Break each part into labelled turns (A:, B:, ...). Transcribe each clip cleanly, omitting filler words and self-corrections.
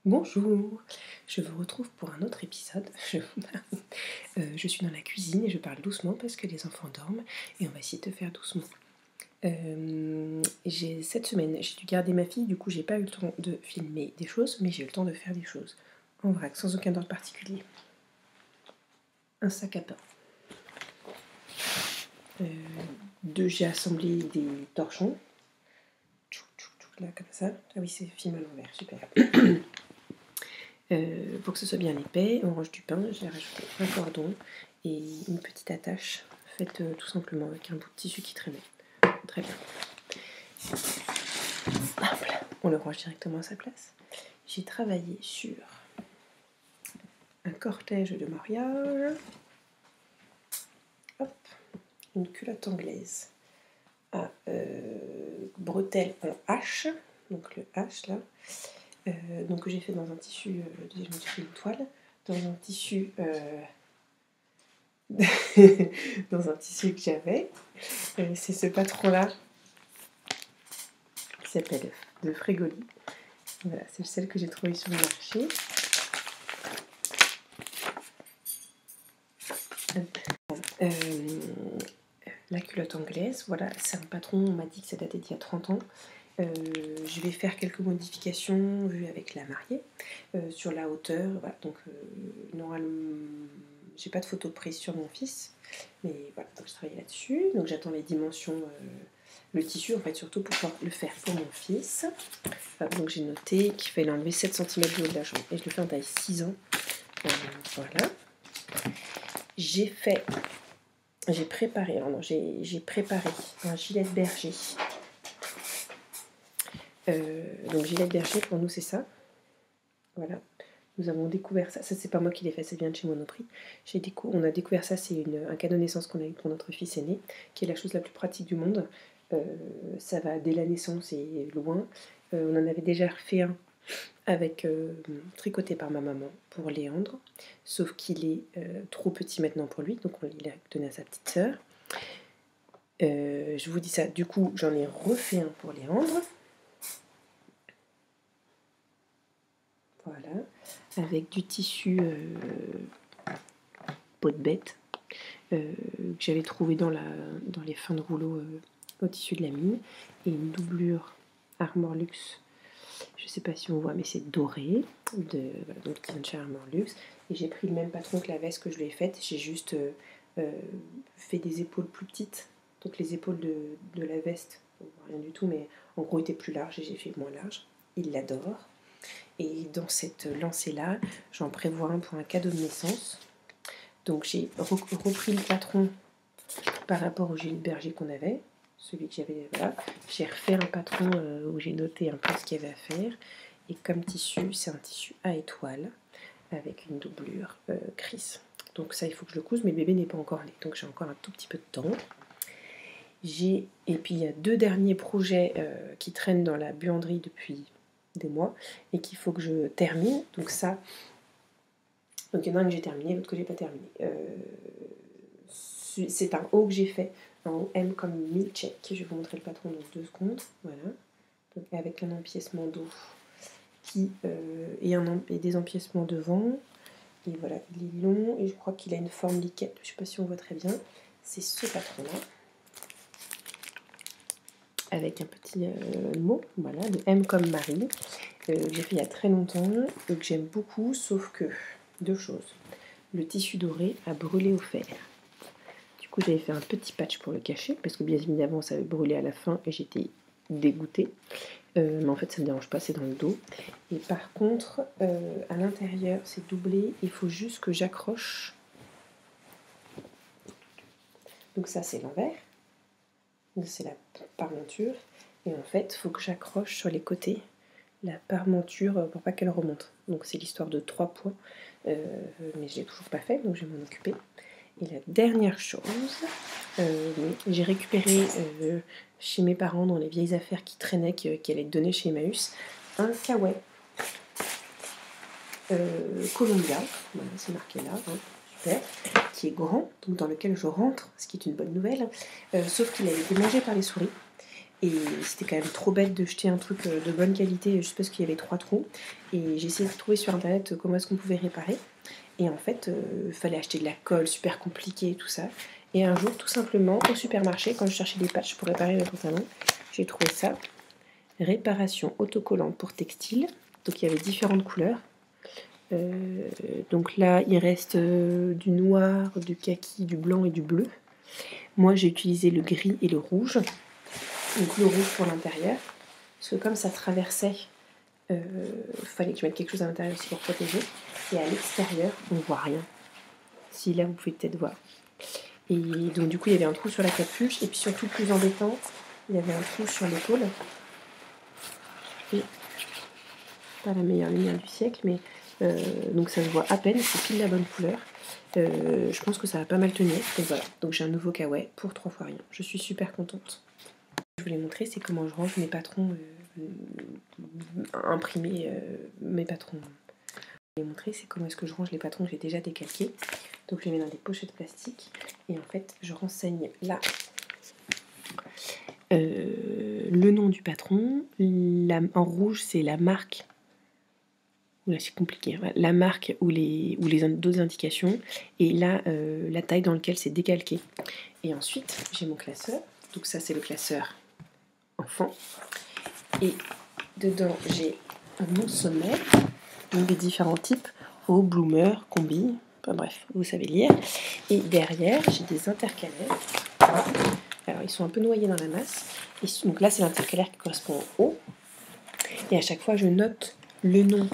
A: Bonjour, je vous retrouve pour un autre épisode. Je suis dans la cuisine et je parle doucement parce que les enfants dorment et on va essayer de faire doucement. Cette semaine, j'ai dû garder ma fille, du coup j'ai pas eu le temps de filmer des choses, mais j'ai eu le temps de faire des choses en vrac, sans aucun ordre particulier. Un sac à pain. J'ai assemblé des torchons. Là, comme ça. Ah oui, c'est film à l'envers, super. Pour que ce soit bien épais, on range du pain, j'ai rajouté un cordon et une petite attache faite tout simplement avec un bout de tissu qui traînait. Très bien. Hop là, on le range directement à sa place. J'ai travaillé sur un cortège de mariage. Hop, une culotte anglaise à bretelles en H, donc le H là. Donc que j'ai fait dans un tissu, j'ai fait une toile, dans un tissu dans un tissu que j'avais. C'est ce patron-là qui s'appelle de Frégoli. Voilà, c'est celle que j'ai trouvée sur le marché. La culotte anglaise, voilà, c'est un patron, on m'a dit que ça datait d'il y a 30 ans. Je vais faire quelques modifications vues avec la mariée sur la hauteur. Voilà, donc normalement, j'ai pas de photo prise sur mon fils, mais voilà, donc je travaille là-dessus. Donc j'attends les dimensions, le tissu en fait, surtout pour pouvoir le faire pour mon fils. Voilà, donc j'ai noté qu'il fallait enlever 7 cm du haut de la jambe et je le fais en taille 6 ans. Voilà. J'ai préparé un gilet de berger. Donc gilet de berger, pour nous c'est ça. Voilà. Nous avons découvert ça. Ça c'est pas moi qui l'ai fait, ça vient de chez Monoprix. On a découvert ça, c'est un cadeau de naissance qu'on a eu pour notre fils aîné, qui est la chose la plus pratique du monde. Ça va dès la naissance et loin. On en avait déjà refait un avec tricoté par ma maman pour Léandre, sauf qu'il est trop petit maintenant pour lui, donc il l'a donné à sa petite sœur. Je vous dis ça, du coup j'en ai refait un pour Léandre. Voilà, avec du tissu peau de bête que j'avais trouvé dans les fins de rouleau au tissu de la mine, et une doublure Armor Luxe. Je sais pas si on voit, mais c'est doré, donc qui vient de chez Armor Luxe. Et j'ai pris le même patron que la veste que je lui ai faite. J'ai juste fait des épaules plus petites. Donc les épaules de la veste, rien du tout, mais en gros étaient plus larges et j'ai fait moins large. Il l'adore. Et dans cette lancée-là, j'en prévois un pour un cadeau de naissance. Donc j'ai repris le patron par rapport au gilet de berger qu'on avait. Celui que j'avais, voilà. J'ai refait un patron où j'ai noté un peu ce qu'il y avait à faire. Et comme tissu, c'est un tissu à étoile avec une doublure Chris. Donc ça, il faut que je le couse, mais le bébé n'est pas encore né. Donc j'ai encore un tout petit peu de temps. Et puis il y a 2 derniers projets qui traînent dans la buanderie depuis des mois et qu'il faut que je termine. Donc ça, donc il y en a un que j'ai terminé, l'autre que j'ai pas terminé. C'est un haut que j'ai fait, un haut M comme milkshake. Je vais vous montrer le patron dans 2 secondes. Voilà. Donc avec un empiècement d'eau et des empiècements devant. Et voilà, il est long et je crois qu'il a une forme liquette. Je ne sais pas si on voit très bien. C'est ce patron-là. Avec un petit mot, voilà, de M comme Marie, que j'ai fait il y a très longtemps et que j'aime beaucoup, sauf que 2 choses. Le tissu doré a brûlé au fer. Du coup, j'avais fait un petit patch pour le cacher, parce que bien évidemment, ça avait brûlé à la fin et j'étais dégoûtée. Mais en fait, ça ne me dérange pas, c'est dans le dos. Et par contre, à l'intérieur, c'est doublé. Il faut juste que j'accroche. Donc ça, c'est l'envers. C'est la parmenture. Et en fait, il faut que j'accroche sur les côtés la parmenture pour pas qu'elle remonte. Donc c'est l'histoire de 3 points. Mais je l'ai toujours pas fait, donc je vais m'en occuper. Et la dernière chose, j'ai récupéré chez mes parents dans les vieilles affaires qui traînaient, qui allaient être données chez Emmaüs, un kawaii Columbia, voilà, c'est marqué là, hein, super, qui est grand, donc dans lequel je rentre, ce qui est une bonne nouvelle, sauf qu'il avait été mangé par les souris. et c'était quand même trop bête de jeter un truc de bonne qualité juste parce qu'il y avait 3 trous. Et j'ai essayé de trouver sur internet comment est-ce qu'on pouvait réparer. Et en fait, il fallait acheter de la colle, super compliqué, tout ça. Et un jour, tout simplement, au supermarché, quand je cherchais des patchs pour réparer le pantalon, j'ai trouvé ça. Réparation autocollante pour textile. Donc il y avait différentes couleurs. Donc là, il reste du noir, du kaki, du blanc et du bleu. Moi, j'ai utilisé le gris et le rouge. Donc le rouge pour l'intérieur. Parce que comme ça traversait, fallait que je mette quelque chose à l'intérieur aussi pour protéger. Et à l'extérieur, on ne voit rien. Si là, vous pouvez peut-être voir. Et donc du coup, il y avait un trou sur la capuche. Et puis surtout, plus embêtant, il y avait un trou sur l'épaule. Et pas la meilleure lumière du siècle, mais donc ça se voit à peine, c'est pile la bonne couleur. Je pense que ça va pas mal tenir. Donc voilà, donc j'ai un nouveau kawaii pour 3 fois rien. Je suis super contente. Je voulais montrer, c'est comment je range mes patrons imprimés, mes patrons. Je voulais montrer, c'est comment est-ce que je range les patrons que j'ai déjà décalqués. Donc je les mets dans des pochettes plastiques et en fait je renseigne là le nom du patron. En rouge c'est la marque. Là c'est compliqué. La marque ou les d'autres indications et là la taille dans laquelle c'est décalqué. Et ensuite j'ai mon classeur. Donc ça c'est le classeur enfant. Et dedans j'ai mon sommaire, donc des différents types, haut, bloomer, combi, enfin bref, vous savez lire. Et derrière j'ai des intercalaires. Alors ils sont un peu noyés dans la masse. Et donc là c'est l'intercalaire qui correspond au haut. Et à chaque fois je note le nom.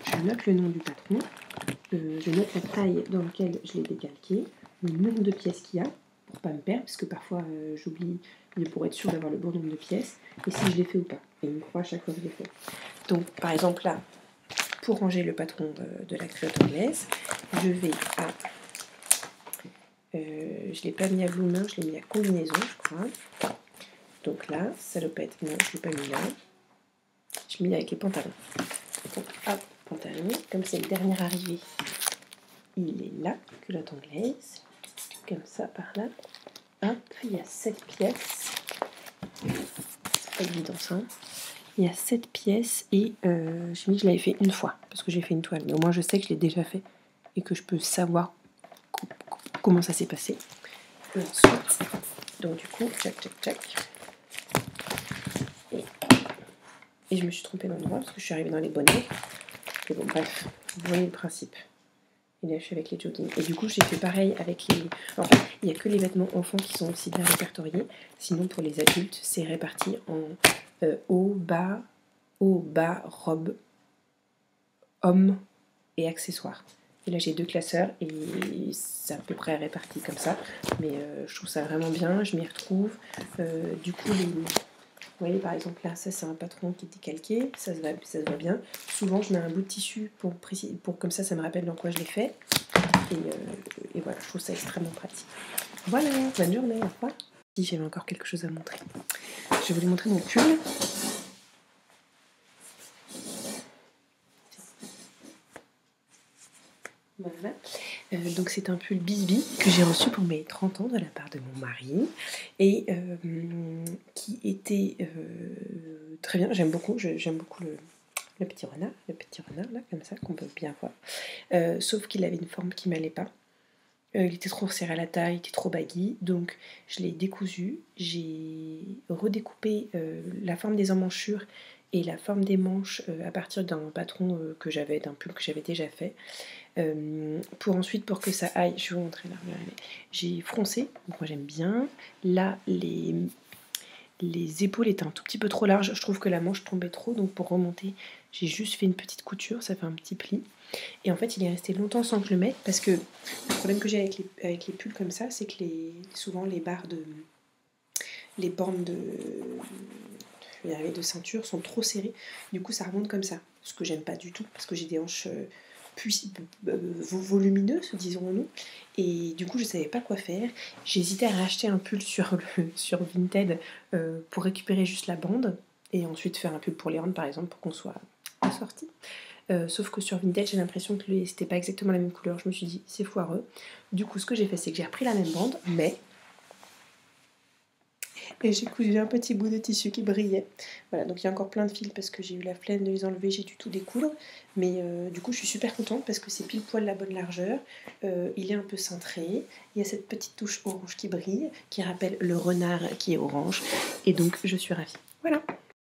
A: Je note le nom du patron. Je note la taille dans laquelle je l'ai décalqué, le nombre de pièces qu'il y a, pour pas me perdre, parce que parfois j'oublie, pour être sûr d'avoir le bon nombre de pièces, et si je l'ai fait ou pas. Et une fois à chaque fois que je l'ai fait. Donc par exemple là, pour ranger le patron de la culotte anglaise, je vais à... je ne l'ai pas mis à bloomer, je l'ai mis à combinaison, je crois. Donc là, salopette, non, je ne l'ai pas mis là. Je l'ai mis avec les pantalons. Donc hop, pantalon, comme c'est le dernier arrivé. Il est là, culotte anglaise, comme ça, par là. Hop, il y a 7 pièces. C'est pas évident ça. Il y a 7 pièces et j'ai mis que je l'avais fait une fois, parce que j'ai fait une toile. Mais au moins je sais que je l'ai déjà fait et que je peux savoir comment ça s'est passé. Et ensuite, donc du coup, tchac, tchac, tchac. Et je me suis trompée d'endroit parce que je suis arrivée dans les bonnets. Et bon, bref, vous voyez le principe. Et là, je suis avec les joggings. Et du coup, j'ai fait pareil avec les... En fait, il n'y a que les vêtements enfants qui sont aussi bien répertoriés. Sinon, pour les adultes, c'est réparti en haut, bas, robe, homme et accessoires. Et là, j'ai 2 classeurs et c'est à peu près réparti comme ça. Mais je trouve ça vraiment bien. Je m'y retrouve. Du coup, vous voyez, par exemple, là, ça, c'est un patron qui est décalqué. Ça se voit bien. Souvent, je mets un bout de tissu pour comme ça me rappelle dans quoi je l'ai fait. Et voilà, je trouve ça extrêmement pratique. Voilà, bonne journée, au revoir. Si j'avais encore quelque chose à montrer. Je vais vous montrer mon pull. Voilà. Donc c'est un pull Bisbee que j'ai reçu pour mes 30 ans de la part de mon mari et qui était très bien. J'aime beaucoup le petit renard là, comme ça, qu'on peut bien voir. Sauf qu'il avait une forme qui m'allait pas. Il était trop resserré à la taille, il était trop baggy, donc je l'ai décousu. J'ai redécoupé la forme des emmanchures et la forme des manches à partir d'un patron d'un pull que j'avais déjà fait. Pour que ça aille, je vais vous montrer là, j'ai froncé, donc moi j'aime bien. Là, les épaules étaient un tout petit peu trop larges, je trouve que la manche tombait trop, donc pour remonter, j'ai juste fait une petite couture, ça fait un petit pli. Et en fait, il est resté longtemps sans que je le mette, parce que le problème que j'ai avec les pulls comme ça, c'est que souvent les bornes de ceinture sont trop serrées, du coup ça remonte comme ça, ce que j'aime pas du tout, parce que j'ai des hanches volumineuses, disons-nous, et du coup je savais pas quoi faire. J'hésitais à racheter un pull sur Vinted pour récupérer juste la bande et ensuite faire un pull pour les hanches par exemple pour qu'on soit assortis. Sauf que sur Vinted j'ai l'impression que c'était pas exactement la même couleur. Je me suis dit c'est foireux. Du coup ce que j'ai fait c'est que j'ai repris la même bande, mais Et j'ai cousu un petit bout de tissu qui brillait. Voilà, donc il y a encore plein de fils parce que j'ai eu la flemme de les enlever, j'ai dû tout découdre. Mais du coup, je suis super contente parce que c'est pile poil la bonne largeur. Il est un peu cintré. Il y a cette petite touche orange qui brille, qui rappelle le renard qui est orange. Et donc, je suis ravie.